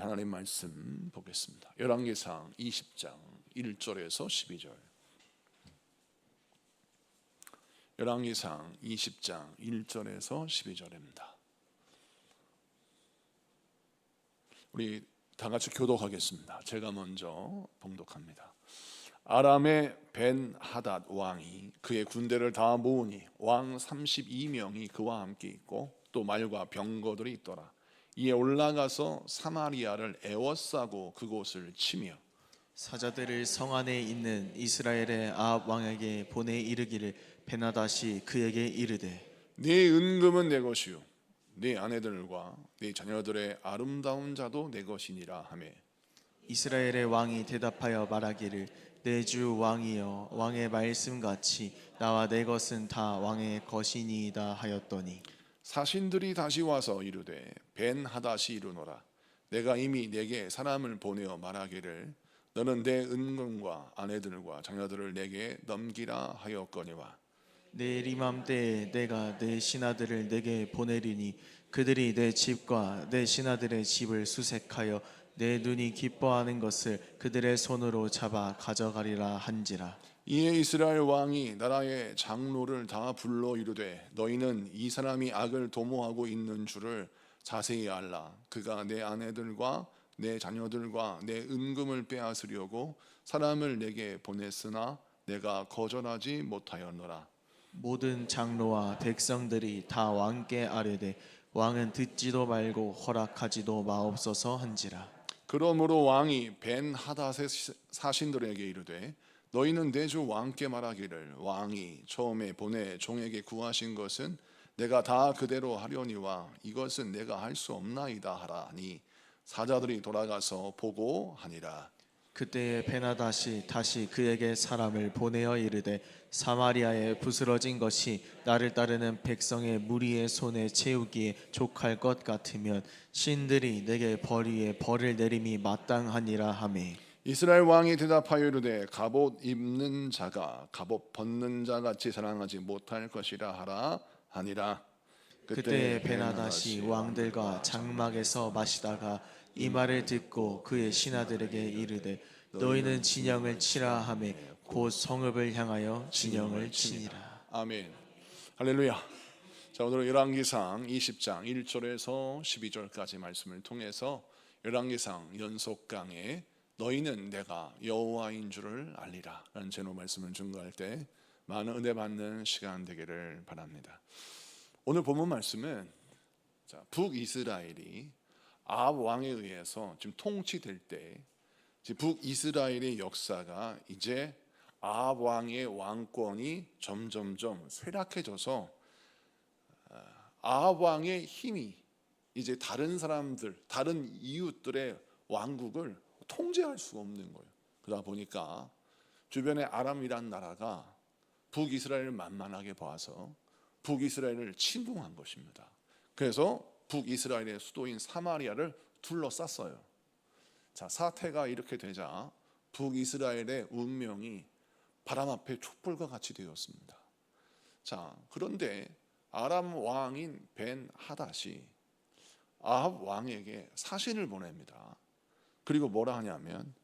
하나님 말씀 보겠습니다. 열왕기상 20장 1절에서 12절. 열왕기상 20장 1절에서 12절입니다. 우리 다 같이 교독하겠습니다. 제가 먼저 봉독합니다. 아람의 벤하닷 왕이 그의 군대를 다 모으니 왕 32명이 그와 함께 있고 또 말과 병거들이 있더라. 이에 올라가서 사마리아를 에워싸고 그곳을 치며 사자들을 성 안에 있는 이스라엘의 아합 왕에게 보내 이르기를 벤하닷이 그에게 이르되 네 은금은 내 것이요 네 아내들과 네 자녀들의 아름다운 자도 내 것이니라 하며 이스라엘의 왕이 대답하여 말하기를 내 주 왕이여 왕의 말씀같이 나와 내 것은 다 왕의 것이니이다 하였더니 사신들이 다시 와서 이르되 벤하닷이 이르노라 내가 이미 내게 사람을 보내어 말하기를 너는 내 은금과 아내들과 자녀들을 내게 넘기라 하였거니와 내일 이맘때에 내가 내 신하들을 내게 보내리니 그들이 내 집과 내 신하들의 집을 수색하여 내 눈이 기뻐하는 것을 그들의 손으로 잡아 가져가리라 한지라. 이에 이스라엘 왕이 나라의 장로를 다 불러 이르되 너희는 이 사람이 악을 도모하고 있는 줄을 자세히 알라. 그가 내 아내들과 내 자녀들과 내 은금을 빼앗으려고 사람을 내게 보냈으나 내가 거절하지 못하였노라. 모든 장로와 백성들이 다 왕께 아뢰되 왕은 듣지도 말고 허락하지도 마옵소서 한지라. 그러므로 왕이 벤하닷의 사신들에게 이르되 너희는 내 주 왕께 말하기를 왕이 처음에 보내 종에게 구하신 것은 내가 다 그대로 하려니와 이것은 내가 할 수 없나이다 하라니 사자들이 돌아가서 보고 하니라. 그때에 벤하닷이 다시 그에게 사람을 보내어 이르되 사마리아에 부스러진 것이 나를 따르는 백성의 무리의 손에 채우기에 족할 것 같으면 신들이 내게 벌 위에 벌을 내림이 마땅하니라 하매 이스라엘 왕이 대답하여 이르되 갑옷 입는 자가 갑옷 벗는 자 같이 사랑하지 못할 것이라 하라 하니라. 그때 벤하닷이 왕들과 장막에서 마시다가 이 말을 듣고 그의 신하들에게 이르되 너희는 진영을 치라 하매 곧 성읍을 향하여 진영을 치니라. 아멘. 할렐루야. 자, 오늘 열왕기상 20장 1절에서 12절까지 말씀을 통해서 열왕기상 연속 강의 너희는 내가 여호와인 줄을 알리라 라는 제목 말씀을 증거할 때 많은 은혜 받는 시간 되기를 바랍니다. 오늘 본문 말씀은 북이스라엘이 아합 왕에 의해서 지금 통치될 때 북이스라엘의 역사가 이제 아합 왕의 왕권이 점점점 쇠락해져서 아합 왕의 힘이 이제 다른 사람들, 다른 이웃들의 왕국을 통제할 수가 없는 거예요. 그러다 보니까 주변의 아람이란 나라가 북이스라엘을 만만하게 봐서 북이스라엘을 침공한 것입니다. 그래서 북이스라엘의 수도인 사마리아를 둘러쌌어요. 자, 사태가 이렇게 되자 북이스라엘의 운명이 바람 앞에 촛불과 같이 되었습니다. 자, 그런데 아람 왕인 벤하닷이 아합 왕에게 사신을 보냅니다. 그리고 뭐라 하냐면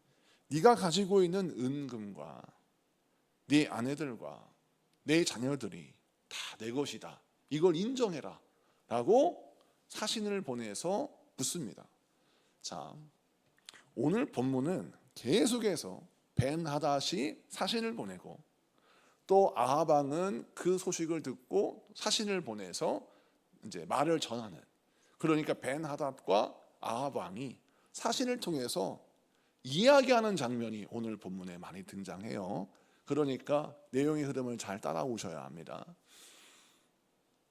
네가 가지고 있는 은금과 네 아내들과 내 자녀들이 다 내 것이다. 이걸 인정해라 라고 사신을 보내서 묻습니다. 자, 오늘 본문은 계속해서 벤하닷이 사신을 보내고 또 아합 왕은 그 소식을 듣고 사신을 보내서 이제 말을 전하는, 그러니까 벤하닷과 아합 왕이 사신을 통해서 이야기하는 장면이 오늘 본문에 많이 등장해요. 그러니까 내용의 흐름을 잘 따라오셔야 합니다.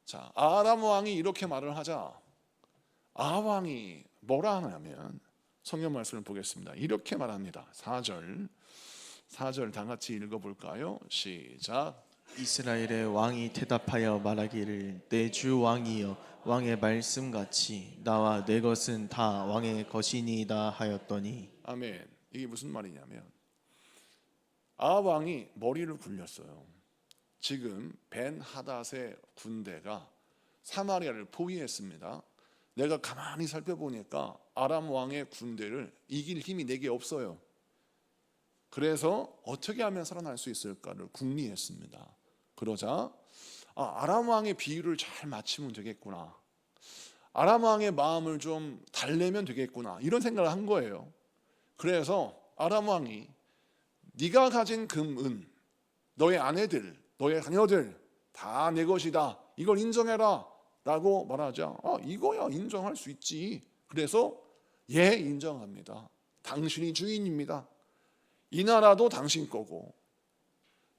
자, 아람 왕이 이렇게 말을 하자 아합 왕이 뭐라 하냐면 성경 말씀을 보겠습니다. 이렇게 말합니다. 4절 다 같이 읽어볼까요? 시작. 이스라엘의 왕이 대답하여 말하기를 내 주 왕이여 왕의 말씀같이 나와 내 것은 다 왕의 것이니이다 하였더니 아멘. 이게 무슨 말이냐면 아합 왕이 머리를 굴렸어요. 지금 벤하닷의 군대가 사마리아를 포위했습니다. 내가 가만히 살펴보니까 아람 왕의 군대를 이길 힘이 내게 없어요. 그래서 어떻게 하면 살아날 수 있을까를 궁리했습니다. 그러자 아람 왕의 비유를 잘 맞추면 되겠구나, 아람 왕의 마음을 좀 달래면 되겠구나, 이런 생각을 한 거예요. 그래서 아람 왕이 네가 가진 금은 너의 아내들, 너의 자녀들 다 내 것이다, 이걸 인정해라 라고 말하자 이거야 인정할 수 있지. 그래서 인정합니다. 당신이 주인입니다. 이 나라도 당신 거고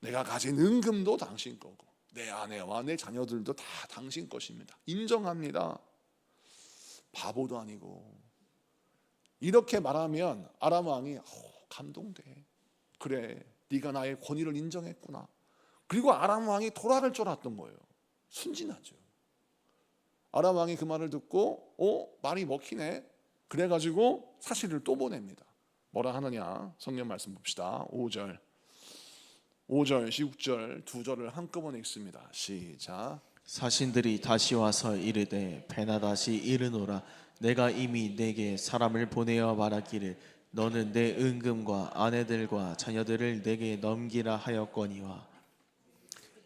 내가 가진 은금도 당신 거고 내 아내와 내 자녀들도 다 당신 것입니다. 인정합니다. 바보도 아니고. 이렇게 말하면 아람 왕이 감동돼. 그래, 네가 나의 권위를 인정했구나. 그리고 아람 왕이 돌아를 쫄았던 거예요. 순진하죠. 아람 왕이 그 말을 듣고 말이 먹히네. 그래가지고 사실을 또 보냅니다. 뭐라 하느냐, 성경 말씀 봅시다. 5절 16절 두 절을 한꺼번에 읽습니다. 시작. 사신들이 다시 와서 이르되 베나다시 이르노라. 내가 이미 내게 사람을 보내어 말하기를 너는 내 은금과 아내들과 자녀들을 내게 넘기라 하였거니와.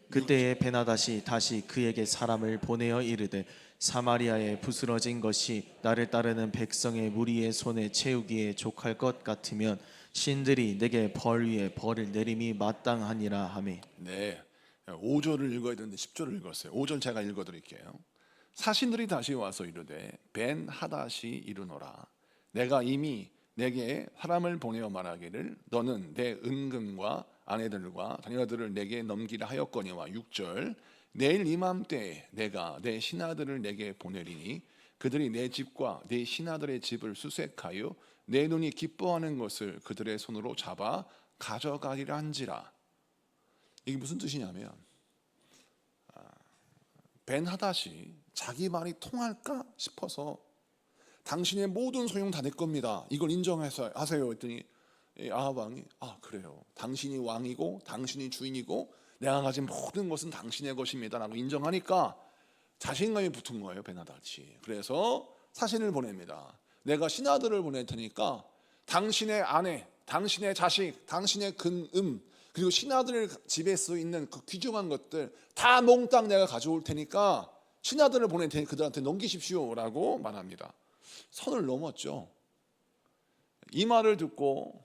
그때에 베나다시 다시 그에게 사람을 보내어 이르되 사마리아에 부스러진 것이 나를 따르는 백성의 무리의 손에 채우기에 족할 것 같으면 신들이 내게 벌 위에 벌을 내림이 마땅하니라 하매. 네, 5절을 읽어야 되는데 10절을 읽었어요. 5절 제가 읽어드릴게요. 사신들이 다시 와서 이르되 벤 하닷이 이르노라. 내가 이미 내게 사람을 보내어 말하기를 너는 내 은금과 아내들과 자녀들을 내게 넘기라 하였거니와. 6절 내일 이맘때에 내가 내 신하들을 내게 보내리니 그들이 내 집과 내 신하들의 집을 수색하여 내 눈이 기뻐하는 것을 그들의 손으로 잡아 가져가리라 한지라. 이게 무슨 뜻이냐면 벤 하닷이 자기 말이 통할까 싶어서 당신의 모든 소용 다 내 겁니다, 이걸 인정해서 하세요 했더니 아합 왕이 그래요, 당신이 왕이고 당신이 주인이고 내가 가진 모든 것은 당신의 것입니다 라고 인정하니까 자신감이 붙은 거예요, 벤 하닷이. 그래서 사신을 보냅니다. 내가 신하들을 보낼 테니까 당신의 아내, 당신의 자식, 당신의 근음, 그리고 신하들 집에 쓰여 있는 그 귀중한 것들 다 몽땅 내가 가져올 테니까 신하들을 보낼 테니 그들한테 넘기십시오 라고 말합니다. 선을 넘었죠. 이 말을 듣고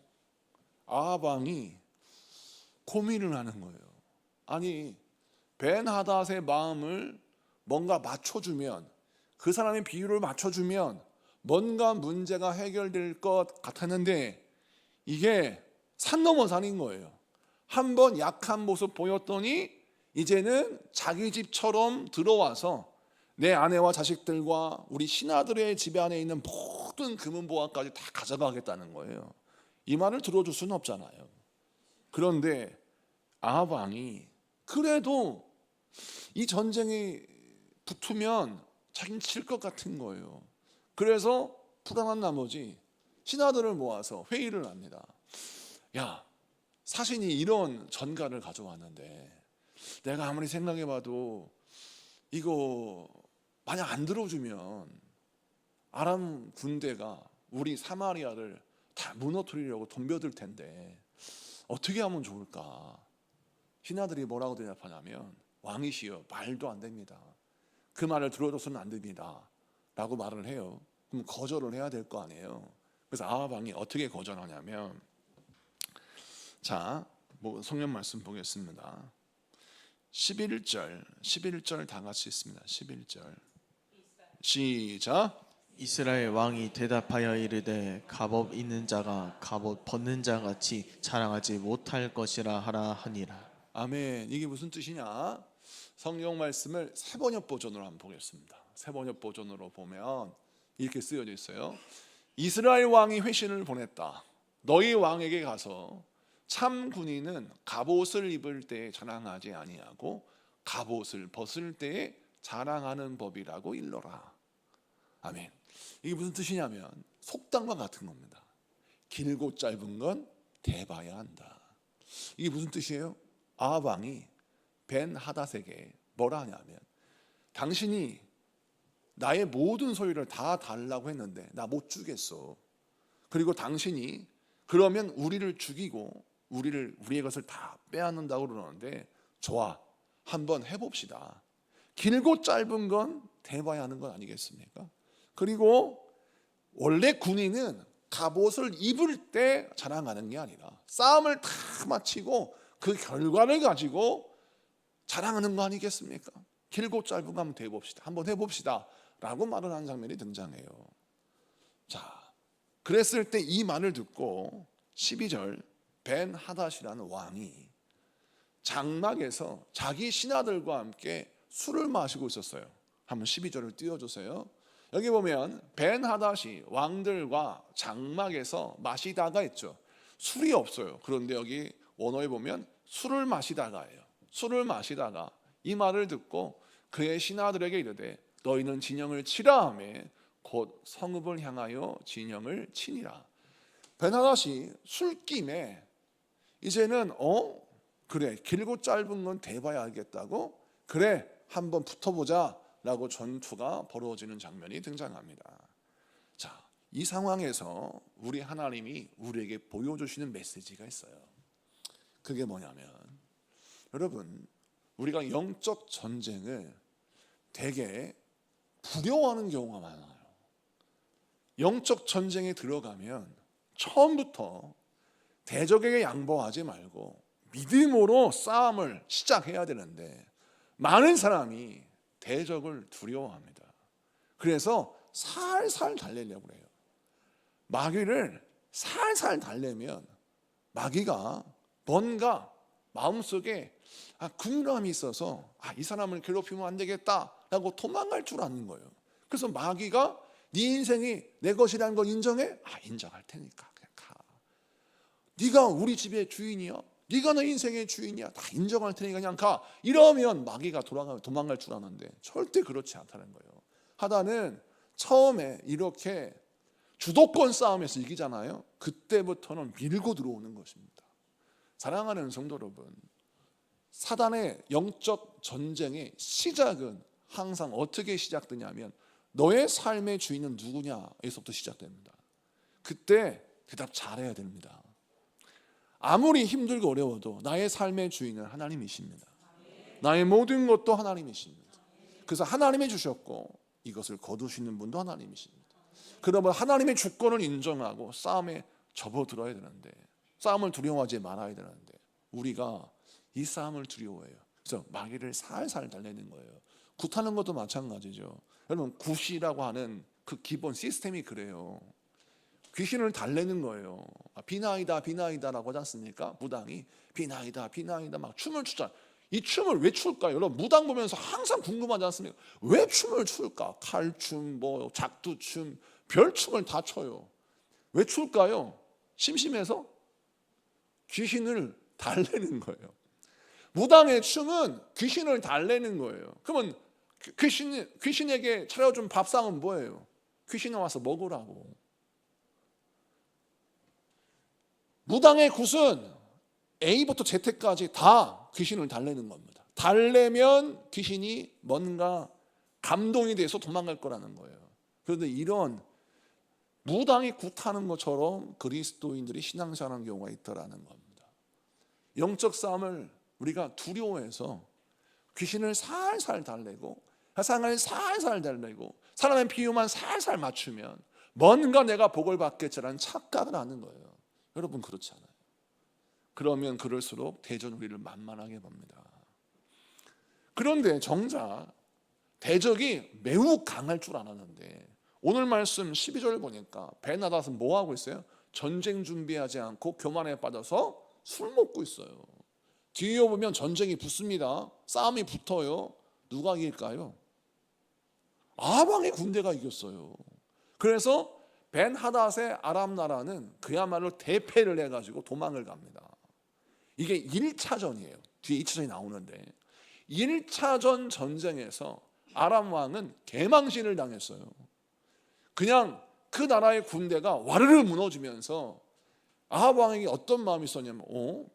아합 왕이 고민을 하는 거예요. 아니, 벤 하닷의 마음을 뭔가 맞춰주면, 그 사람의 비유를 맞춰주면 뭔가 문제가 해결될 것 같았는데 이게 산 넘어 산인 거예요. 한번 약한 모습 보였더니 이제는 자기 집처럼 들어와서 내 아내와 자식들과 우리 신하들의 집 안에 있는 모든 금은보화까지 다 가져가겠다는 거예요. 이 말을 들어줄 수는 없잖아요. 그런데 아합 왕이 그래도 이 전쟁이 붙으면 자기는 질 것 같은 거예요. 그래서 불안한 나머지 신하들을 모아서 회의를 합니다. 야, 사신이 이런 전가를 가져왔는데 내가 아무리 생각해봐도 이거 만약 안 들어주면 아람 군대가 우리 사마리아를 다 무너뜨리려고 덤벼들 텐데 어떻게 하면 좋을까? 신하들이 뭐라고 대답하냐면 왕이시여, 말도 안 됩니다. 그 말을 들어줘서는 안 됩니다 라고 말을 해요. 그럼 거절을 해야 될 거 아니에요. 그래서 아합 왕이 어떻게 거절하냐면, 자, 성경 말씀 보겠습니다. 11절 다 같이 있습니다. 11절 시작. 이스라엘 왕이 대답하여 이르되 갑옷 있는 자가 갑옷 벗는 자 같이 자랑하지 못할 것이라 하라 하니라. 아멘. 이게 무슨 뜻이냐? 성경 말씀을 세번역 버전으로 한번 보겠습니다. 세번역 버전으로 보면 이렇게 쓰여져 있어요. 이스라엘 왕이 회신을 보냈다. 너희 왕에게 가서 참 군인은 갑옷을 입을 때에 자랑하지 아니하고 갑옷을 벗을 때에 자랑하는 법이라고 일러라. 아멘. 이게 무슨 뜻이냐면 속담과 같은 겁니다. 길고 짧은 건 대봐야 한다. 이게 무슨 뜻이에요? 아합 왕이 벤 하닷에게 뭐라 하냐면 당신이 나의 모든 소유를 다 달라고 했는데 나 못 주겠어. 그리고 당신이 그러면 우리를 죽이고 우리의 것을 다 빼앗는다고 그러는데 좋아, 한번 해봅시다. 길고 짧은 건 대봐야 하는 건 아니겠습니까? 그리고 원래 군인은 갑옷을 입을 때 자랑하는 게 아니라 싸움을 다 마치고 그 결과를 가지고 자랑하는 거 아니겠습니까? 길고 짧은 거 한번 대봅시다. 한번 해봅시다 라고 말을 하는 장면이 등장해요. 자, 그랬을 때 이 말을 듣고 12절 벤 하닷이라는 왕이 장막에서 자기 신하들과 함께 술을 마시고 있었어요. 한번 12절을 띄워주세요. 여기 보면 벤 하닷이 왕들과 장막에서 마시다가 있죠. 술이 없어요. 그런데 여기 원어에 보면 술을 마시다가예요. 술을 마시다가 이 말을 듣고 그의 신하들에게 이르되 너희는 진영을 치라 하매 곧 성읍을 향하여 진영을 치니라. 벤 하닷이 술김에 이제는 그래, 길고 짧은 건 대봐야 알겠다고, 그래 한번 붙어보자 라고 전투가 벌어지는 장면이 등장합니다. 자, 이 상황에서 우리 하나님이 우리에게 보여주시는 메시지가 있어요. 그게 뭐냐면, 여러분, 우리가 영적 전쟁을 되게 두려워하는 경우가 많아요. 영적 전쟁에 들어가면 처음부터 대적에게 양보하지 말고 믿음으로 싸움을 시작해야 되는데 많은 사람이 대적을 두려워합니다. 그래서 살살 달래려고 해요. 마귀를 살살 달래면 마귀가 뭔가 마음속에 긍감이 있어서 이 사람을 괴롭히면 안 되겠다라고 도망갈 줄 아는 거예요. 그래서 마귀가 네 인생이 내 것이라는 걸 인정해? 인정할 테니까 그냥 가. 네가 우리 집의 주인이야? 네가 내 인생의 주인이야? 다 인정할 테니까 그냥 가. 이러면 마귀가 도망갈 줄 아는데 절대 그렇지 않다는 거예요. 하다는 처음에 이렇게 주도권 싸움에서 이기잖아요. 그때부터는 밀고 들어오는 것입니다. 사랑하는 성도 여러분, 사단의 영적 전쟁의 시작은 항상 어떻게 시작되냐면 너의 삶의 주인은 누구냐에서부터 시작됩니다. 그때 대답 잘해야 됩니다. 아무리 힘들고 어려워도 나의 삶의 주인은 하나님이십니다. 나의 모든 것도 하나님이십니다. 그래서 하나님이 주셨고 이것을 거두시는 분도 하나님이십니다. 그러면 하나님의 주권을 인정하고 싸움에 접어들어야 되는데, 싸움을 두려워하지 말아야 되는데 우리가 이 싸움을 두려워해요. 그래서 마귀를 살살 달래는 거예요. 굿하는 것도 마찬가지죠. 여러분, 굿이라고 하는 그 기본 시스템이 그래요. 귀신을 달래는 거예요. 비나이다 비나이다라고 하지 않습니까? 무당이 비나이다 비나이다 막 춤을 추자. 이 춤을 왜 출까요? 여러분, 무당 보면서 항상 궁금하지 않습니까? 왜 춤을 출까? 칼춤, 작두춤, 별춤을 다 춰요. 왜 출까요? 심심해서? 귀신을 달래는 거예요. 무당의 춤은 귀신을 달래는 거예요. 그러면 귀신에게 차려준 밥상은 뭐예요? 귀신이 와서 먹으라고. 무당의 굿은 A부터 Z까지 다 귀신을 달래는 겁니다. 달래면 귀신이 뭔가 감동이 돼서 도망갈 거라는 거예요. 그런데 이런 무당이 굿하는 것처럼 그리스도인들이 신앙생활하는 경우가 있더라는 겁니다. 영적 싸움을 우리가 두려워해서 귀신을 살살 달래고 세상을 살살 달래고 사람의 비유만 살살 맞추면 뭔가 내가 복을 받겠지라는 착각을 하는 거예요. 여러분, 그렇지 않아요. 그러면 그럴수록 대전 우리를 만만하게 봅니다. 그런데 정작 대적이 매우 강할 줄 알았는데 오늘 말씀 12절 보니까 벤 하닷은 뭐 하고 있어요? 전쟁 준비하지 않고 교만에 빠져서 술 먹고 있어요. 뒤에 보면 전쟁이 붙습니다. 싸움이 붙어요. 누가 이길까요? 아방의 군대가 이겼어요. 그래서 벤 하닷의 아람 나라는 그야말로 대패를 해가지고 도망을 갑니다. 이게 1차전이에요. 뒤에 2차전이 나오는데 1차전 전쟁에서 아람 왕은 개망신을 당했어요. 그냥 그 나라의 군대가 와르르 무너지면서 아합 왕에게 어떤 마음이 있었냐면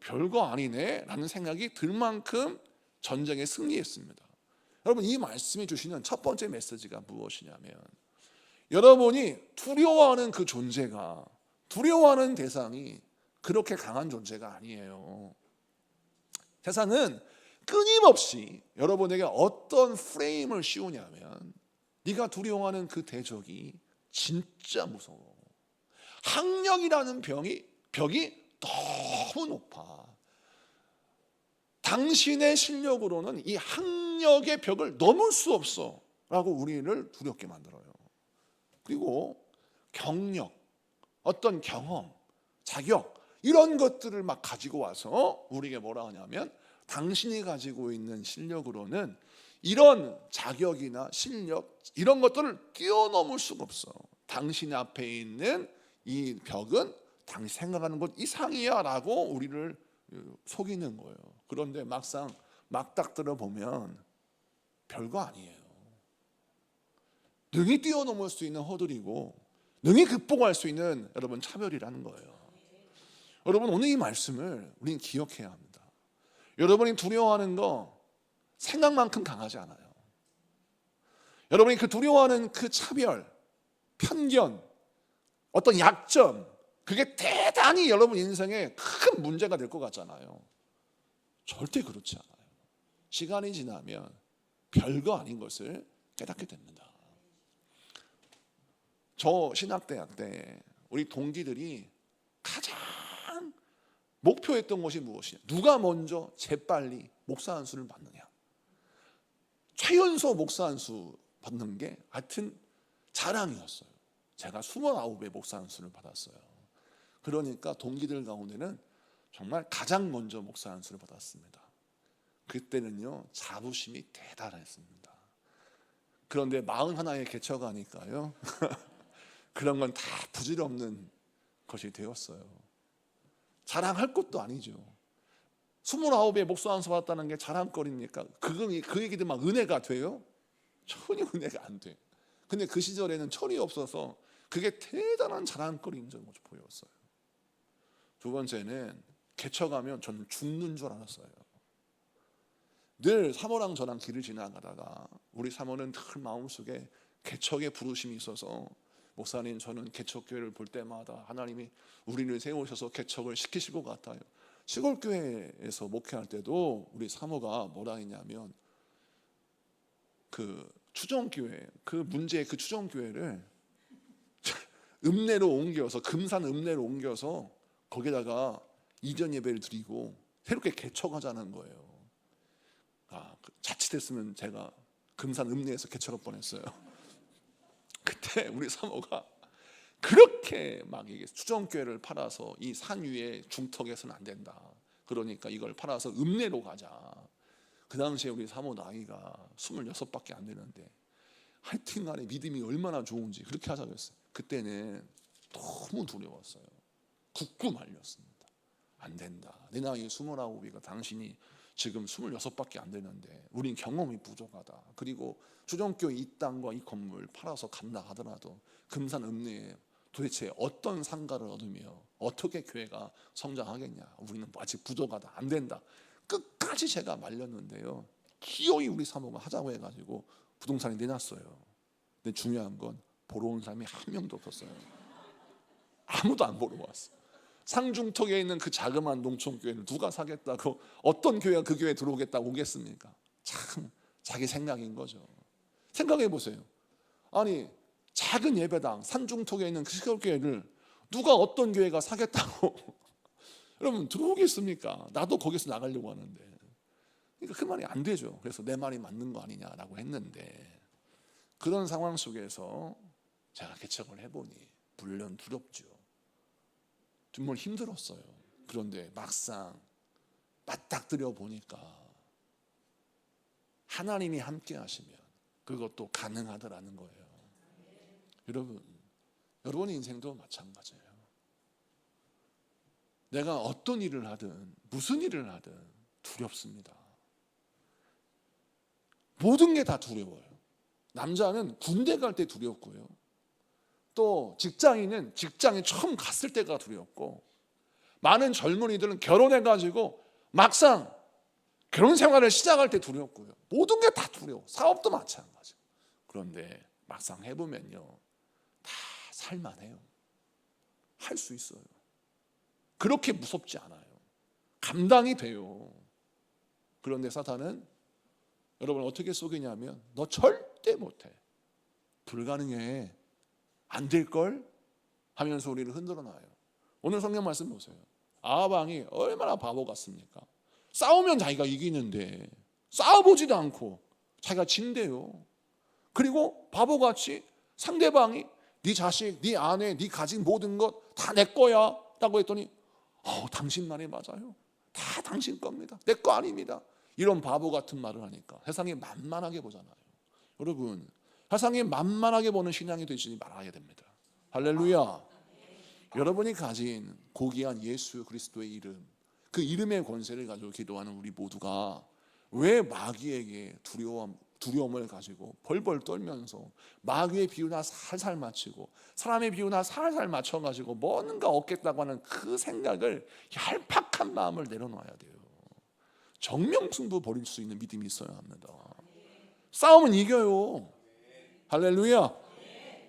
별거 아니네 라는 생각이 들 만큼 전쟁에 승리했습니다. 여러분, 이 말씀이 주시는 첫 번째 메시지가 무엇이냐면, 여러분이 두려워하는 그 존재가, 두려워하는 대상이 그렇게 강한 존재가 아니에요. 세상은 끊임없이 여러분에게 어떤 프레임을 씌우냐면, 네가 두려워하는 그 대적이 진짜 무서워. 학력이라는 벽이 너무 높아. 당신의 실력으로는 이 학력의 벽을 넘을 수 없어 라고 우리를 두렵게 만들어요. 그리고 경력, 어떤 경험, 자격, 이런 것들을 막 가지고 와서 우리에게 뭐라 하냐면, 당신이 가지고 있는 실력으로는 이런 자격이나 실력, 이런 것들을 뛰어넘을 수가 없어. 당신 앞에 있는 이 벽은 당신 생각하는 것 이상이야 라고 우리를 속이는 거예요. 그런데 막상 맞닥뜨려 보면 별거 아니에요. 능히 뛰어넘을 수 있는 허들이고 능히 극복할 수 있는, 여러분, 차별이라는 거예요. 여러분, 오늘 이 말씀을 우리는 기억해야 합니다. 여러분이 두려워하는 거 생각만큼 강하지 않아요. 여러분이 그 두려워하는 그 차별, 편견, 어떤 약점, 그게 대단히 여러분 인생에 큰 문제가 될 것 같잖아요. 절대 그렇지 않아요. 시간이 지나면 별거 아닌 것을 깨닫게 됩니다. 저 신학대학 때 우리 동기들이 가장 목표했던 것이 무엇이냐, 누가 먼저 재빨리 목사 안수를 받느냐. 최연소 목사 안수 받는 게 하여튼 자랑이었어요. 제가 29의 목사 안수를 받았어요. 그러니까 동기들 가운데는 정말 가장 먼저 목사 안수를 받았습니다. 그때는요, 자부심이 대단했습니다. 그런데 41에 개척하니까요 그런 건 다 부질없는 것이 되었어요. 자랑할 것도 아니죠. 29에 목사 안수 받았다는 게 자랑거리니까 그 얘기들 막 은혜가 돼요? 전혀 은혜가 안 돼. 근데 그 시절에는 철이 없어서 그게 대단한 자랑거리인 줄 보였어요. 두 번째는 개척하면 저는 죽는 줄 알았어요. 늘 사모랑 저랑 길을 지나가다가 우리 사모는 늘 마음속에 개척의 부르심이 있어서, 목사님, 저는 개척교회를 볼 때마다 하나님이 우리를 세우셔서 개척을 시키실 것 같아요. 시골교회에서 목회할 때도 우리 사모가 뭐라 했냐면, 그 추정교회, 그 문제의 그 추정교회를 읍내로 옮겨서, 금산 읍내로 옮겨서 거기다가 이전 예배를 드리고 새롭게 개척하자는 거예요. 자칫했으면 제가 금산 읍내에서 개척할 뻔했어요. 그때 우리 사모가 그렇게 막 이게 추정교회를 팔아서 이 산 위에 중턱에서는 안 된다. 그러니까 이걸 팔아서 읍내로 가자. 그 당시에 우리 사모 나이가 26밖에 안 되는데 하여튼 간에 믿음이 얼마나 좋은지 그렇게 하자고 했어요. 그때는 너무 두려웠어요. 굳고 말렸습니다. 안 된다. 내 나이 29이가 당신이 지금 26밖에 안 되는데 우린 경험이 부족하다. 그리고 추정교회 이 땅과 이 건물 팔아서 간다 하더라도 금산 읍내에 도대체 어떤 상가를 얻으며 어떻게 교회가 성장하겠냐. 우리는 아직 부족하다. 안 된다. 끝까지 제가 말렸는데요, 기어이 우리 사모가 하자고 해가지고 부동산이 내놨어요. 근데 중요한 건 보러 온 사람이 한 명도 없었어요. 아무도 안 보러 왔어. 상중턱에 있는 그 자그마한 농촌교회를 누가 사겠다고, 어떤 교회가 그 교회에 들어오겠다고 오겠습니까? 참 자기 생각인 거죠. 생각해 보세요. 아니, 작은 예배당 산중턱에 있는 그 시골교회를 누가, 어떤 교회가 사겠다고 여러분 들어오겠습니까? 나도 거기서 나가려고 하는데. 그러니까 그 말이 안 되죠. 그래서 내 말이 맞는 거 아니냐라고 했는데, 그런 상황 속에서 제가 개척을 해보니 물론 두렵죠. 정말 힘들었어요. 그런데 막상 맞닥뜨려 보니까 하나님이 함께 하시면 그것도 가능하더라는 거예요. 여러분의 인생도 마찬가지예요. 내가 어떤 일을 하든 무슨 일을 하든 두렵습니다. 모든 게 다 두려워요. 남자는 군대 갈 때 두렵고요, 또 직장인은 직장에 처음 갔을 때가 두렵고, 많은 젊은이들은 결혼해가지고 막상 결혼 생활을 시작할 때 두렵고요. 모든 게 다 두려워. 사업도 마찬가지. 그런데 막상 해보면요, 다 살만해요. 할 수 있어요. 그렇게 무섭지 않아요. 감당이 돼요. 그런데 사탄은 여러분 어떻게 속이냐면, 너 절대 못해, 불가능해, 안 될걸 하면서 우리를 흔들어 놔요. 오늘 성경 말씀 보세요. 아합왕이 얼마나 바보 같습니까? 싸우면 자기가 이기는데 싸워보지도 않고 자기가 진대요. 그리고 바보같이 상대방이 네 자식, 네 아내, 네 가진 모든 것 다 내 거야 라고 했더니 당신 말이 맞아요. 다 당신 겁니다. 내 거 아닙니다. 이런 바보 같은 말을 하니까 세상에 만만하게 보잖아요. 여러분, 세상에 만만하게 보는 신앙이 되지 말아야 됩니다. 할렐루야. 여러분이 가진 고귀한 예수 그리스도의 이름, 그 이름의 권세를 가지고 기도하는 우리 모두가 왜 마귀에게 두려움을 가지고 벌벌 떨면서 마귀의 비유나 살살 맞추고 사람의 비유나 살살 맞춰가지고 뭔가 얻겠다고 하는 그 생각을, 얄팍한 마음을 내려놔야 돼요. 정명승부 벌일 수 있는 믿음이 있어야 합니다. 싸움은 이겨요. 할렐루야.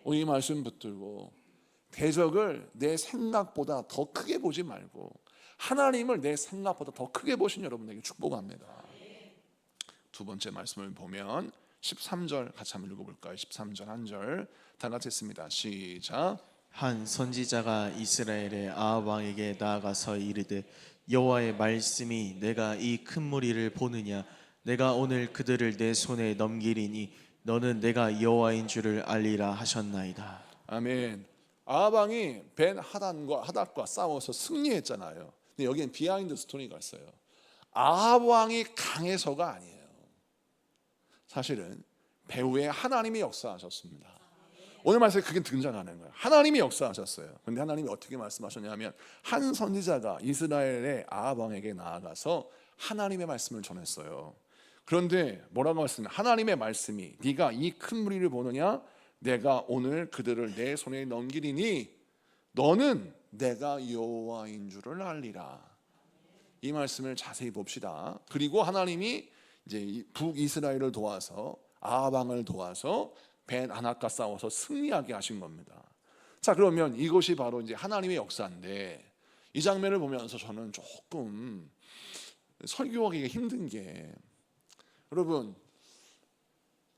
오늘 이 말씀 붙들고 대적을 내 생각보다 더 크게 보지 말고 하나님을 내 생각보다 더 크게 보신 여러분에게 축복합니다. 두 번째 말씀을 보면 13절 같이 한번 읽어볼까요? 13절 한 절 다 같이 했습니다. 시작. 한 선지자가 이스라엘의 아합 왕에게 나아가서 이르되 여호와의 말씀이 내가 이 큰 무리를 보느냐, 내가 오늘 그들을 내 손에 넘기리니 너는 내가 여호와인 줄을 알리라 하셨나이다. 아멘. 아합 왕이 벤 하닷과 싸워서 승리했잖아요. 근데 여기엔 비하인드 스토리가 있어요. 아합 왕이 강해서가 아니에요. 사실은 배후에 하나님이 역사하셨습니다. 오늘 말씀에 그게 등장하는 거예요. 하나님이 역사하셨어요. 그런데 하나님이 어떻게 말씀하셨냐면, 한 선지자가 이스라엘의 아합 왕에게 나아가서 하나님의 말씀을 전했어요. 그런데 뭐라고 말씀해요? 하나님의 말씀이 네가 이 큰 무리를 보느냐, 내가 오늘 그들을 내 손에 넘기리니 너는 내가 여호와인 줄을 알리라. 이 말씀을 자세히 봅시다. 그리고 하나님이 이제 북이스라엘을 도와서 아합 왕을 도와서 벤 하닷과 싸워서 승리하게 하신 겁니다. 자, 그러면 이것이 바로 이제 하나님의 역사인데, 이 장면을 보면서 저는 조금 설교하기가 힘든 게, 여러분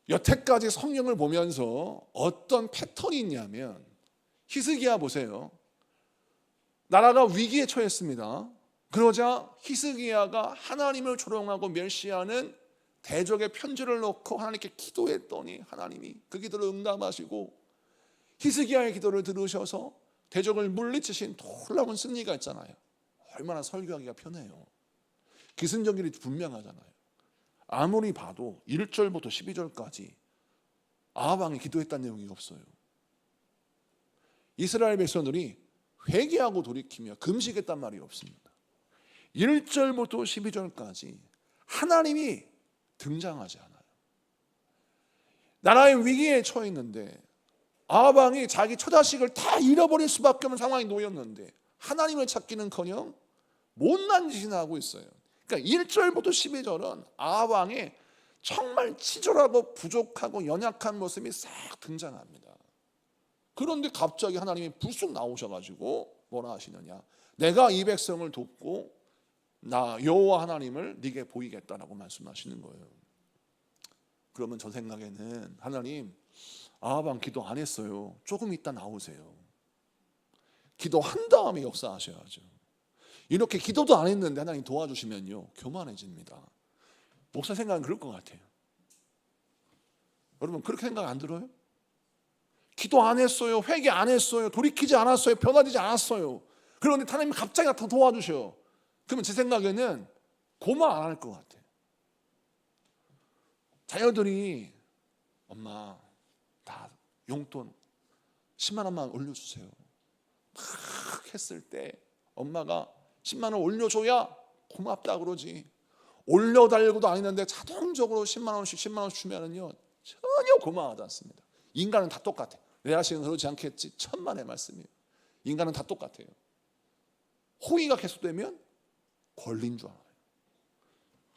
여태까지 성경을 보면서 어떤 패턴이 있냐면, 히스기야 보세요. 나라가 위기에 처했습니다. 그러자 히스기야가 하나님을 조롱하고 멸시하는 대적의 편지를 놓고 하나님께 기도했더니 하나님이 그 기도를 응답하시고 히스기야의 기도를 들으셔서 대적을 물리치신 놀라운 승리가 있잖아요. 얼마나 설교하기가 편해요. 기승전결이 분명하잖아요. 아무리 봐도 1절부터 12절까지 아합 왕이 기도했다는 내용이 없어요. 이스라엘 백성들이 회개하고 돌이키며 금식했단 말이 없습니다. 1절부터 12절까지 하나님이 등장하지 않아요. 나라의 위기에 처해 있는데 아합 왕이 자기 처자식을 다 잃어버릴 수밖에 없는 상황이 놓였는데 하나님을 찾기는커녕 못난 짓이나 하고 있어요. 그러니까 1절부터 12절은 아합 왕의 정말 치졸하고 부족하고 연약한 모습이 싹 등장합니다. 그런데 갑자기 하나님이 불쑥 나오셔가지고 뭐라 하시느냐, 내가 이 백성을 돕고 나 여호와 하나님을 네게 보이겠다라고 말씀하시는 거예요. 그러면 저 생각에는 하나님, 아합 왕 기도 안 했어요. 조금 이따 나오세요. 기도한 다음에 역사하셔야죠. 이렇게 기도도 안 했는데 하나님 도와주시면요, 교만해집니다. 목사 생각은 그럴 것 같아요. 여러분 그렇게 생각 안 들어요? 기도 안 했어요, 회개 안 했어요, 돌이키지 않았어요, 변화되지 않았어요. 그런데 하나님이 갑자기 나타나 도와주셔요. 그러면 제 생각에는 고마 안 할 것 같아요. 자녀들이 엄마 다 용돈 10만 원만 올려주세요 막 했을 때 엄마가 10만 원 올려줘야 고맙다 그러지, 올려달라고도 아니는데 자동적으로 10만 원씩 주면은요 전혀 고마워하지 않습니다. 인간은 다 똑같아요. 내 자식은 그러지 않겠지, 천만의 말씀이에요. 인간은 다 똑같아요. 호의가 계속되면 권리인 줄 알아요.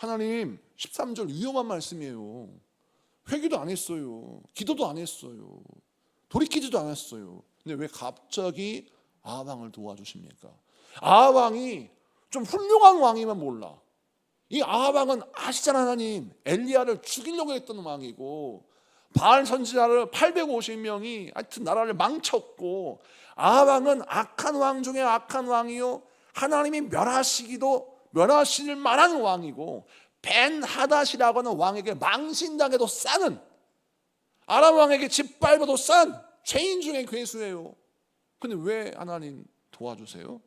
하나님 13절 위험한 말씀이에요. 회개도 안 했어요. 기도도 안 했어요. 돌이키지도 않았어요. 근데 왜 갑자기 아합왕을 도와주십니까? 아합왕이 좀 훌륭한 왕이면 몰라. 이 아합왕은 아시잖아. 하나님 엘리야를 죽이려고 했던 왕이고 바알 선지자를 850명이 하여튼 나라를 망쳤고, 아합왕은 악한 왕 중에 악한 왕이요 하나님이 멸하실 만한 왕이고, 벤하닷이라고 하는 왕에게 망신당해도 싸는, 아람 왕에게 짓밟아도 싼 죄인 중에 괴수예요. 근데 왜 하나님 도와주세요?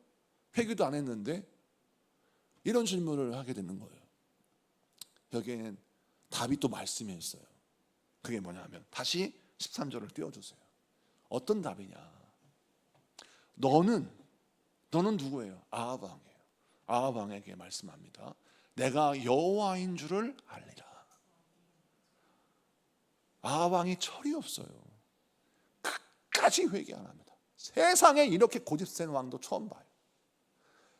회개도 안 했는데? 이런 질문을 하게 되는 거예요. 여기에는 답이 또 말씀에 있어요. 그게 뭐냐면, 다시 13절을 띄워주세요. 어떤 답이냐? 너는 누구예요? 아합 왕이에요. 아합 왕에게 말씀합니다. 내가 여호와인 줄을 알리라. 아합 왕이 철이 없어요. 끝까지 회개 안 합니다. 세상에 이렇게 고집센 왕도 처음 봐요.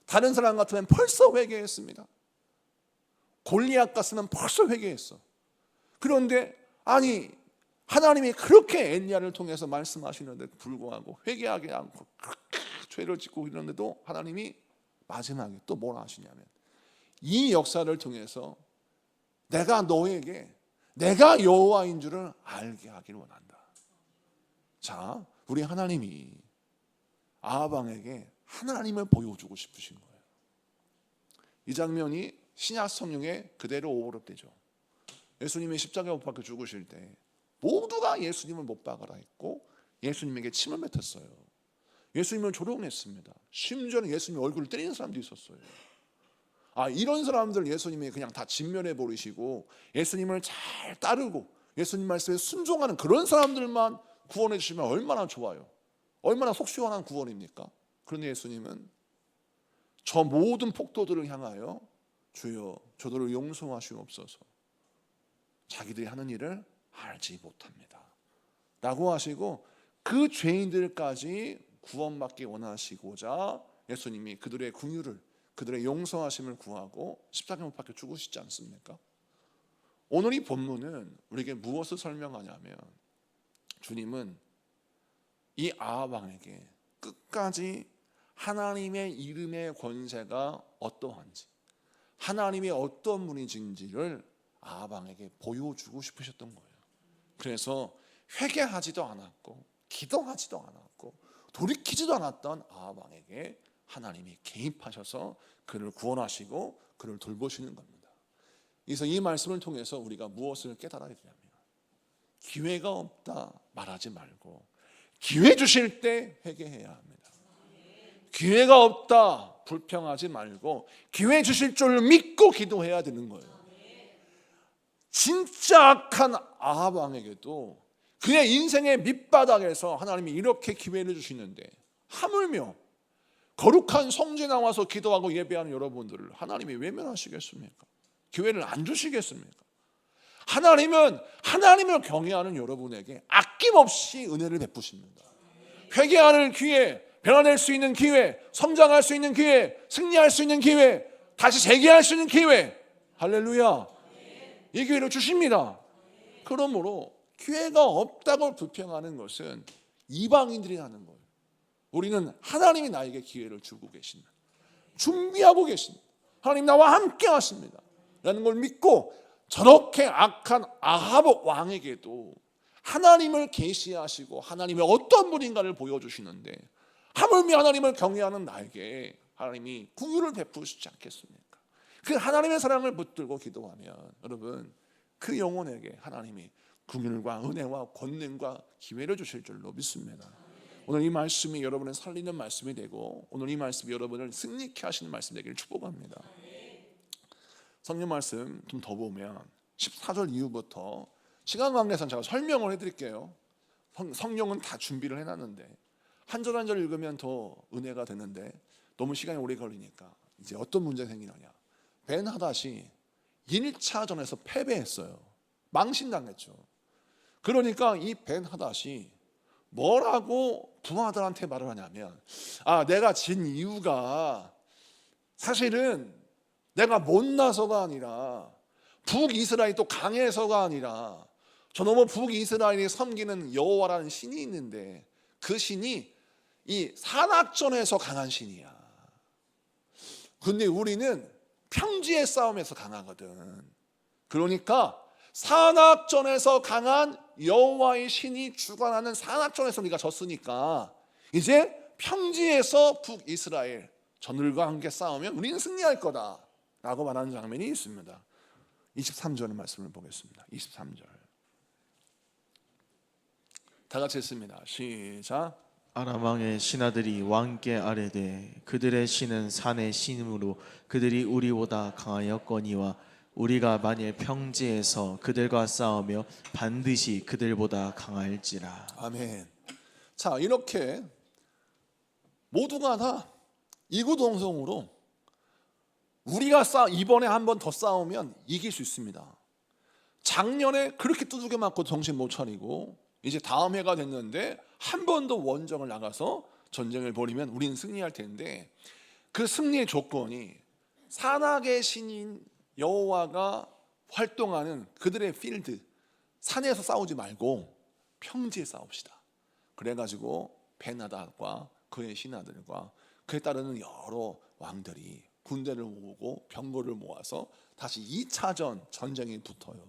다른 사람 같으면 벌써 회개했습니다. 골리앗 같으면 벌써 회개했어. 그런데 아니, 하나님이 그렇게 엘리야를 통해서 말씀하시는데 불구하고 회개하지 않고 그렇게 죄를 짓고 이러는데도 하나님이 마지막에 또 뭘 하시냐면, 이 역사를 통해서 내가 너에게 내가 여호와인 줄을 알게 하기를 원한다. 자, 우리 하나님이 아합 왕에게 하나님을 보여주고 싶으신 거예요. 이 장면이 신약 성경에 그대로 오버랩되죠. 예수님이 십자가에 못 박혀 죽으실 때 모두가 예수님을 못 박아라 했고 예수님에게 침을 뱉었어요. 예수님을 조롱했습니다. 심지어는 예수님 얼굴을 때리는 사람도 있었어요. 이런 사람들 예수님이 그냥 다 진멸해 버리시고 예수님을 잘 따르고 예수님 말씀에 순종하는 그런 사람들만 구원해 주시면 얼마나 좋아요. 얼마나 속 시원한 구원입니까? 그런데 예수님은 저 모든 폭도들을 향하여 주여 저들을 용서하시옵소서, 자기들이 하는 일을 알지 못합니다 라고 하시고, 그 죄인들까지 구원받기 원하시고자 예수님이 그들의 긍휼을, 그들의 용서하심을 구하고 십자가에 못 박혀 죽으시지 않습니까? 오늘 이 본문은 우리에게 무엇을 설명하냐면, 주님은 이 아합 왕에게 끝까지 하나님의 이름의 권세가 어떠한지, 하나님이 어떤 분이신지를 아합 왕에게 보여주고 싶으셨던 거예요. 그래서 회개하지도 않았고 기도하지도 않았고 돌이키지도 않았던 아합 왕에게 하나님이 개입하셔서 그를 구원하시고 그를 돌보시는 겁니다. 그래서 이 말씀을 통해서 우리가 무엇을 깨달아야 되냐면, 기회가 없다 말하지 말고 기회 주실 때 회개해야 합니다. 기회가 없다 불평하지 말고 기회 주실 줄 믿고 기도해야 되는 거예요. 진짜 악한 아합 왕에게도 그의 인생의 밑바닥에서 하나님이 이렇게 기회를 주시는데, 하물며 거룩한 성전에 나와서 기도하고 예배하는 여러분들을 하나님이 외면하시겠습니까? 기회를 안 주시겠습니까? 하나님은 하나님을 경외하는 여러분에게 아낌없이 은혜를 베푸십니다. 회개하는 기회, 변화될 수 있는 기회, 성장할 수 있는 기회, 승리할 수 있는 기회, 다시 재기할 수 있는 기회, 할렐루야, 이 기회를 주십니다. 그러므로 기회가 없다고 불평하는 것은 이방인들이 하는 거예요. 우리는 하나님이 나에게 기회를 주고 계신다, 준비하고 계신다, 하나님 나와 함께 하십니다 라는 걸 믿고, 저렇게 악한 아합 왕에게도 하나님을 계시하시고 하나님의 어떤 분인가를 보여주시는데, 하물며 하나님을 경외하는 나에게 하나님이 긍휼을 베푸시지 않겠습니까? 그 하나님의 사랑을 붙들고 기도하면 여러분, 그 영혼에게 하나님이 긍휼과 은혜와 권능과 기회를 주실 줄로 믿습니다. 오늘 이 말씀이 여러분을 살리는 말씀이 되고, 오늘 이 말씀이 여러분을 승리케 하시는 말씀이 되기를 축복합니다. 성경 말씀 좀 더 보면 14절 이후부터 시간 관계상 제가 설명을 해드릴게요. 성경은 다 준비를 해놨는데 한 절 한 절 읽으면 더 은혜가 되는데 너무 시간이 오래 걸리니까 이제 어떤 문제가 생기느냐, 벤하닷이 1차전에서 패배했어요. 망신당했죠. 그러니까 이 벤하닷이 뭐라고 부하들한테 말을 하냐면, 내가 진 이유가 사실은 내가 못나서가 아니라 북이스라엘이 또 강해서가 아니라 저놈의 북이스라엘이 섬기는 여호와라는 신이 있는데 그 신이 이 산악전에서 강한 신이야. 근데 우리는 평지의 싸움에서 강하거든. 그러니까 산악전에서 강한 여호와의 신이 주관하는 산악전에서 우리가 졌으니까 이제 평지에서 북이스라엘 저들과 함께 싸우면 우리는 승리할 거다 라고 말하는 장면이 있습니다. 23절의 말씀을 보겠습니다. 23절 다 같이 했습니다. 시작. 아람 왕의 신하들이 왕께 아뢰되 그들의 신은 산의 신이므로 그들이 우리보다 강하였거니와 우리가 만일 평지에서 그들과 싸우며 반드시 그들보다 강할지라. 아멘. 자, 이렇게 모두가 다 이구동성으로 우리가 이번에 한 번 더 싸우면 이길 수 있습니다. 작년에 그렇게 두들겨 맞고 정신 못 차리고 이제 다음 해가 됐는데 한 번 더 원정을 나가서 전쟁을 벌이면 우리는 승리할 텐데 그 승리의 조건이 산악의 신인 여호와가 활동하는 그들의 필드, 산에서 싸우지 말고 평지에 싸웁시다. 그래가지고 벤하닷과 그의 신하들과 그에 따르는 여러 왕들이 군대를 모으고 병거를 모아서 다시 2차전 전쟁이 붙어요.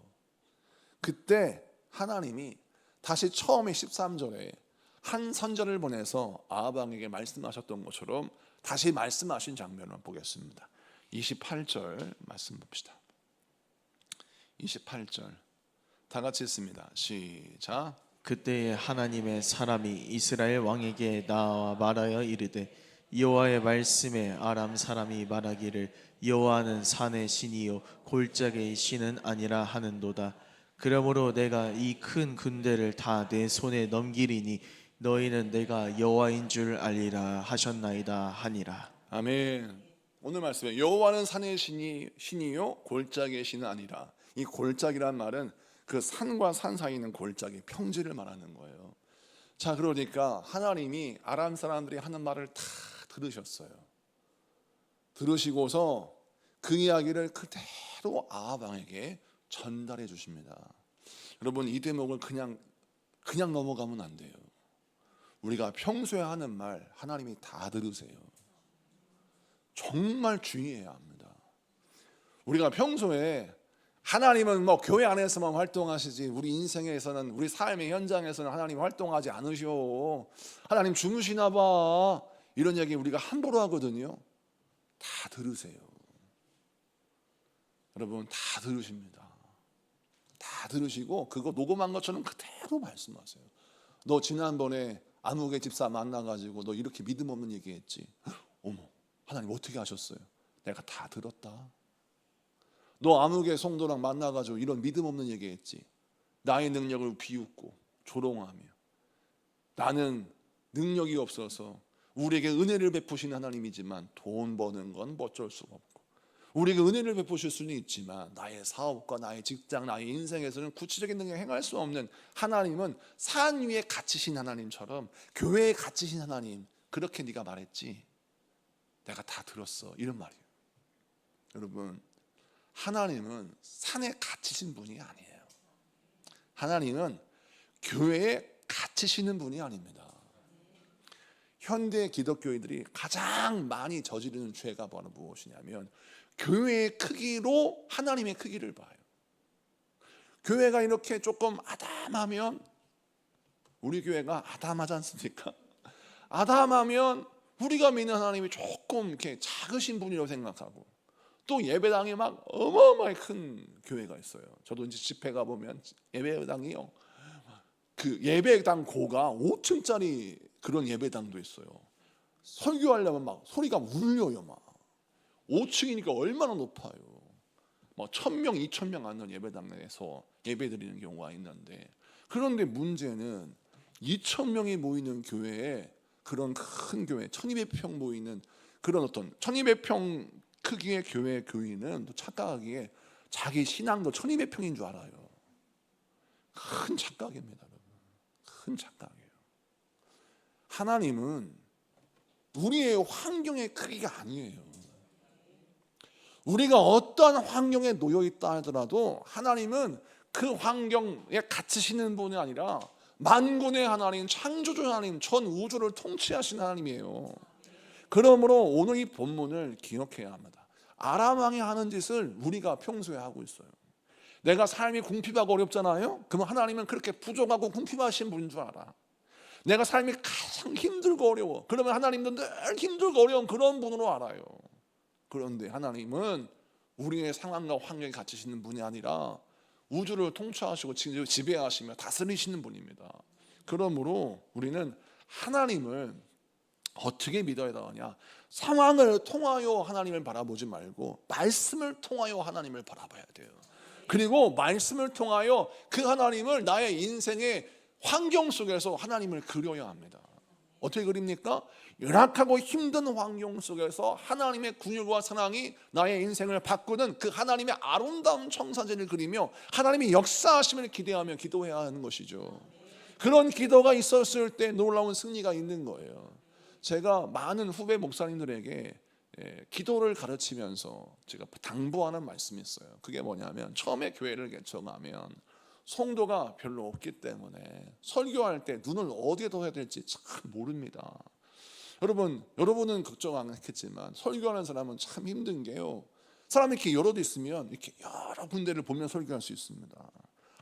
그때 하나님이 다시 처음에 13절에 한 선지자를 보내서 아합 왕에게 말씀하셨던 것처럼 다시 말씀하신 장면을 보겠습니다. 28절 말씀 봅시다. 28절 다 같이 읽습니다. 시작. 그때에 하나님의 사람이 이스라엘 왕에게 나와 말하여 이르되 여호와의 말씀에 아람 사람이 말하기를 여호와는 산의 신이요 골짜기의 신은 아니라 하는도다. 그러므로 내가 이 큰 군대를 다 내 손에 넘기리니 너희는 내가 여호와인 줄 알리라 하셨나이다 하니라. 아멘. 오늘 말씀에 여호와는 산의 신이요 골짜기의 신은 아니라, 이 골짜기란 말은 그 산과 산 사이에 있는 골짜기, 평지를 말하는 거예요. 자, 그러니까 하나님이 아람 사람들이 하는 말을 다 들으셨어요. 들으시고서 그 이야기를 그대로 아합 왕에게 전달해 주십니다. 여러분, 이 대목을 그냥 넘어가면 안 돼요. 우리가 평소에 하는 말 하나님이 다 들으세요. 정말 주의해야 합니다. 우리가 평소에 하나님은 뭐 교회 안에서만 활동하시지 우리 인생에서는, 우리 삶의 현장에서는 하나님 활동하지 않으셔. 하나님 주무시나 봐. 이런 얘기 우리가 함부로 하거든요. 다 들으세요. 여러분, 다 들으십니다. 다 들으시고 그거 녹음한 것처럼 그대로 말씀하세요. 너 지난번에 안욱의 집사 만나가지고 너 이렇게 믿음 없는 얘기했지. 어머, 하나님 어떻게 하셨어요? 내가 다 들었다. 너 안욱의 성도랑 만나가지고 이런 믿음 없는 얘기했지. 나의 능력을 비웃고 조롱하며 나는 능력이 없어서, 우리에게 은혜를 베푸신 하나님이지만 돈 버는 건 어쩔 수가 없고, 우리에게 은혜를 베푸실 수는 있지만 나의 사업과 나의 직장, 나의 인생에서는 구체적인 능력을 행할 수 없는 하나님은 산 위에 갇히신 하나님처럼 교회에 갇히신 하나님, 그렇게 네가 말했지. 내가 다 들었어. 이런 말이에요. 여러분, 하나님은 산에 갇히신 분이 아니에요. 하나님은 교회에 갇히시는 분이 아닙니다. 현대 기독교인들이 가장 많이 저지르는 죄가 바로 무엇이냐면 교회의 크기로 하나님의 크기를 봐요. 교회가 이렇게 조금 아담하면, 우리 교회가 아담하지 않습니까? 아담하면 우리가 믿는 하나님이 조금 이렇게 작으신 분이라고 생각하고, 또 예배당이 막 어마어마하게 큰 교회가 있어요. 저도 이제 집회 가보면 예배당이요, 그 예배당 고가 5층짜리 그런 예배당도 있어요. 설교하려면 막 소리가 울려요. 막 5층이니까 얼마나 높아요. 막 1000명, 2000명 앉는 예배당에서 예배드리는 경우가 있는데, 그런데 문제는 2000명이 모이는 교회에, 그런 큰 교회 1200평 모이는 그런 어떤 1200평 크기의 교회 교인은 또 착각하기에 자기 신앙도 1200평인 줄 알아요. 큰 착각입니다, 여러분. 큰 착각이에요. 하나님은 우리의 환경의 크기가 아니에요. 우리가 어떠한 환경에 놓여 있다 하더라도 하나님은 그 환경에 갇히시는 분이 아니라 만군의 하나님, 창조주 하나님, 전 우주를 통치하신 하나님이에요. 그러므로 오늘 이 본문을 기억해야 합니다. 아람 왕이 하는 짓을 우리가 평소에 하고 있어요. 내가 삶이 궁핍하고 어렵잖아요. 그럼 하나님은 그렇게 부족하고 궁핍하신 분인 줄 알아. 내가 삶이 가장 힘들고 어려워. 그러면 하나님도 늘 힘들고 어려운 그런 분으로 알아요. 그런데 하나님은 우리의 상황과 환경에 갇히시는 분이 아니라 우주를 통치하시고 지배하시며 다스리시는 분입니다. 그러므로 우리는 하나님을 어떻게 믿어야 되느냐? 상황을 통하여 하나님을 바라보지 말고 말씀을 통하여 하나님을 바라봐야 돼요. 그리고 말씀을 통하여 그 하나님을 나의 인생의 환경 속에서 하나님을 그려야 합니다. 어떻게 그립니까? 열악하고 힘든 환경 속에서 하나님의 긍휼과 사랑이 나의 인생을 바꾸는 그 하나님의 아름다운 청사진을 그리며 하나님의 역사하심을 기대하며 기도해야 하는 것이죠. 그런 기도가 있었을 때 놀라운 승리가 있는 거예요. 제가 많은 후배 목사님들에게 기도를 가르치면서 제가 당부하는 말씀이 있어요. 그게 뭐냐면 처음에 교회를 개척하면 성도가 별로 없기 때문에 설교할 때 눈을 어디에 둬야 될지 참 모릅니다. 여러분은 걱정 안 했겠지만 설교하는 사람은 참 힘든 게요. 사람이 이렇게 여러 대 있으면 이렇게 여러 군데를 보면 설교할 수 있습니다.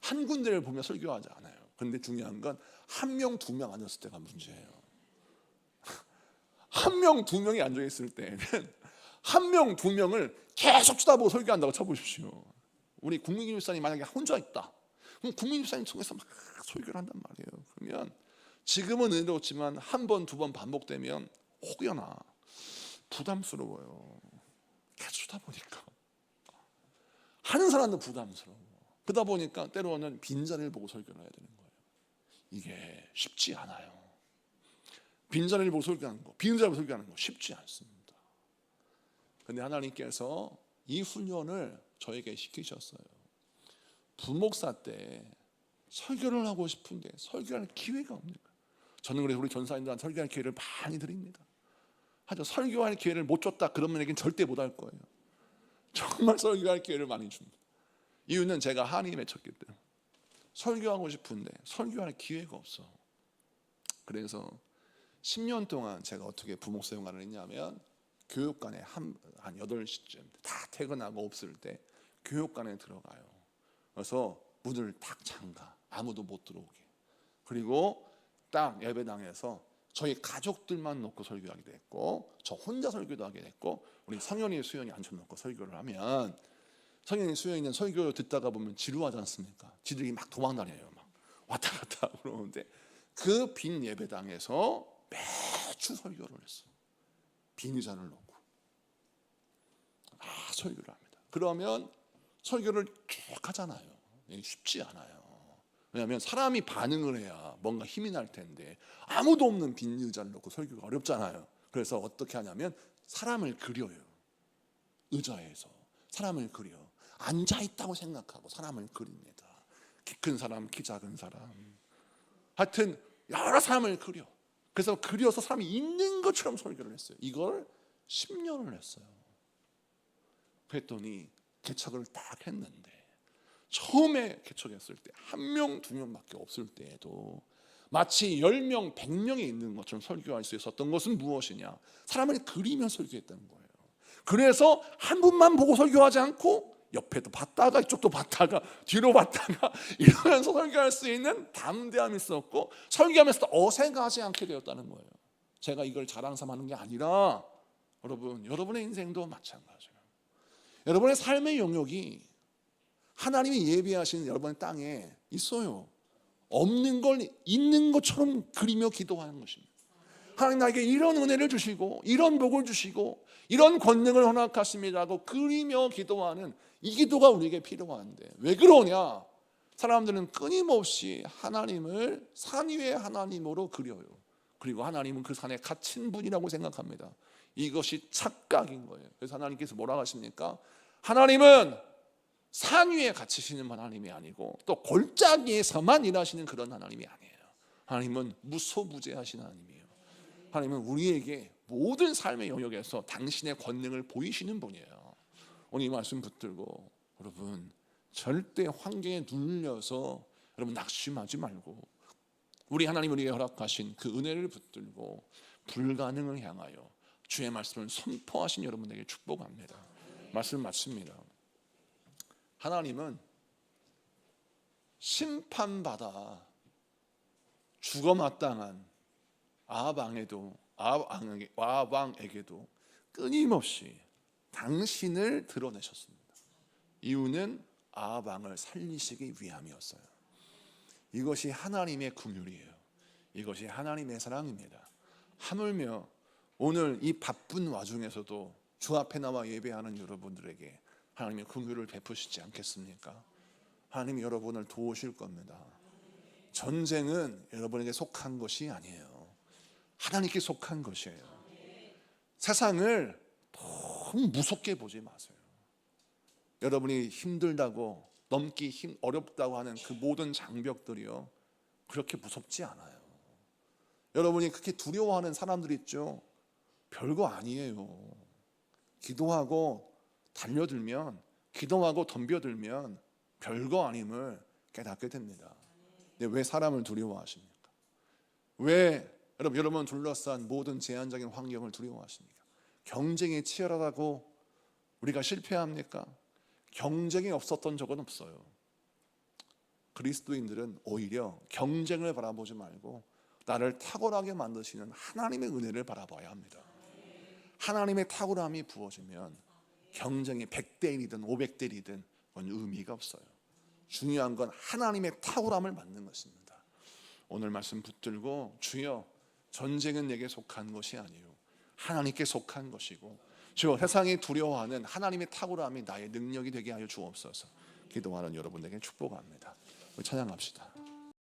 한 군데를 보면 설교하지 않아요. 그런데 중요한 건 한 명, 두 명 앉았을 때가 문제예요. 한 명, 두 명이 앉아 있을 때는 한 명, 두 명을 계속 쳐다보고 설교한다고 쳐보십시오. 우리 국민기 집사님 만약에 혼자 있다. 그럼 국민기 집사님 통해서 막 설교를 한단 말이에요. 그러면 지금은 은혜롭지만 한 번, 두 번 반복되면 혹여나 부담스러워요. 계속 쳐다보니까 하는 사람도 부담스러워. 그러다 보니까 때로는 빈자리를 보고 설교를 해야 되는 거예요. 이게 쉽지 않아요. 빈자리를 보고 설교하는 거, 비는 자리를 보고 설교하는 거 쉽지 않습니다. 그런데 하나님께서 이 훈련을 저에게 시키셨어요. 부목사 때 설교를 하고 싶은데 설교할 기회가 없는 거예요. 저는 그래서 우리 전사님들한테 설교할 기회를 많이 드립니다. 하죠. 설교할 기회를 못 줬다 그러면 얘기는 절대 못 할 거예요. 정말 설교할 기회를 많이 줍니다. 이유는 제가 한이 맺혔기 때문에 설교하고 싶은데 설교할 기회가 없어. 그래서 10년 동안 제가 어떻게 부목사 생활을 했냐면 교육관에 한 8시쯤 다 퇴근하고 없을 때 교육관에 들어가요. 그래서 문을 딱 잠가 아무도 못 들어오게. 그리고 딱 예배당에서 저희 가족들만 놓고 설교하게 됐고 저 혼자 설교도 하게 됐고 우리 성현이 수현이 앉혀놓고 설교를 하면 성현이 수현이는 설교 듣다가 보면 지루하지 않습니까? 지들이 막 도망다녀요. 막 왔다 갔다 그러는데 그 빈 예배당에서 매주 설교를 했어. 빈 의자를 놓고 설교를 합니다. 그러면 설교를 쭉 하잖아요. 쉽지 않아요. 왜냐하면 사람이 반응을 해야 뭔가 힘이 날 텐데 아무도 없는 빈 의자를 놓고 설교가 어렵잖아요. 그래서 어떻게 하냐면 사람을 그려요. 의자에서 사람을 그려. 앉아있다고 생각하고 사람을 그립니다. 키 큰 사람, 키 작은 사람, 하여튼 여러 사람을 그려. 그래서 그려서 사람이 있는 것처럼 설교를 했어요. 이걸 10년을 했어요. 그랬더니 개척을 딱 했는데 처음에 개척했을 때 한 명, 두 명밖에 없을 때에도 마치 10명, 100명이 있는 것처럼 설교할 수 있었던 것은 무엇이냐? 사람을 그리며 설교했다는 거예요. 그래서 한 분만 보고 설교하지 않고 옆에도 봤다가 이쪽도 봤다가 뒤로 봤다가 이러면서 설교할 수 있는 담대함이 있었고 설교하면서도 어색하지 않게 되었다는 거예요. 제가 이걸 자랑 삼하는 게 아니라 여러분의 인생도 마찬가지예요. 여러분의 삶의 영역이 하나님이 예비하신 여러분의 땅에 있어요. 없는 걸 있는 것처럼 그리며 기도하는 것입니다. 하나님 나에게 이런 은혜를 주시고 이런 복을 주시고 이런 권능을 허락하십니다고 그리며 기도하는 이 기도가 우리에게 필요한데 왜 그러냐? 사람들은 끊임없이 하나님을 산 위의 하나님으로 그려요. 그리고 하나님은 그 산에 갇힌 분이라고 생각합니다. 이것이 착각인 거예요. 그래서 하나님께서 뭐라고 하십니까? 하나님은 산 위에 갇히시는 하나님이 아니고 또 골짜기에서만 일하시는 그런 하나님이 아니에요. 하나님은 무소부재하신 하나님이에요. 하나님은 우리에게 모든 삶의 영역에서 당신의 권능을 보이시는 분이에요. 오늘 이 말씀 붙들고 여러분 절대 환경에 눌려서 여러분 낙심하지 말고 우리 하나님 우리에게 허락하신 그 은혜를 붙들고 불가능을 향하여 주의 말씀을 선포하신 여러분에게 축복합니다. 말씀 맞습니다. 하나님은 심판받아 죽어마땅한 아합왕에게도 끊임없이 당신을 드러내셨습니다. 이유는 아합왕을 살리시기 위함이었어요. 이것이 하나님의 긍휼이에요. 이것이 하나님의 사랑입니다. 하물며 오늘 이 바쁜 와중에서도 주 앞에 나와 예배하는 여러분들에게 하나님의 긍휼을 베푸시지 않겠습니까? 하나님이 여러분을 도우실 겁니다. 전쟁은 여러분에게 속한 것이 아니에요. 하나님께 속한 것이에요. 세상을 너무 무섭게 보지 마세요. 여러분이 힘들다고 넘기 어렵다고 하는 그 모든 장벽들이요 그렇게 무섭지 않아요. 여러분이 그렇게 두려워하는 사람들 있죠. 별거 아니에요. 기도하고 달려들면, 기도하고 덤벼들면 별거 아님을 깨닫게 됩니다. 근데 왜 사람을 두려워하십니까? 왜 여러분 둘러싼 모든 제한적인 환경을 두려워하십니까? 경쟁이 치열하다고 우리가 실패합니까? 경쟁이 없었던 적은 없어요. 그리스도인들은 오히려 경쟁을 바라보지 말고 나를 탁월하게 만드시는 하나님의 은혜를 바라봐야 합니다. 하나님의 탁월함이 부어지면 경쟁이 100대 1이든 500대 1이든 그건 의미가 없어요. 중요한 건 하나님의 탁월함을 받는 것입니다. 오늘 말씀 붙들고 주여 전쟁은 내게 속한 것이 아니요 하나님께 속한 것이고 주여 세상이 두려워하는 하나님의 탁월함이 나의 능력이 되게 하여 주옵소서. 기도하는 여러분에게 축복합니다. 우리 찬양합시다.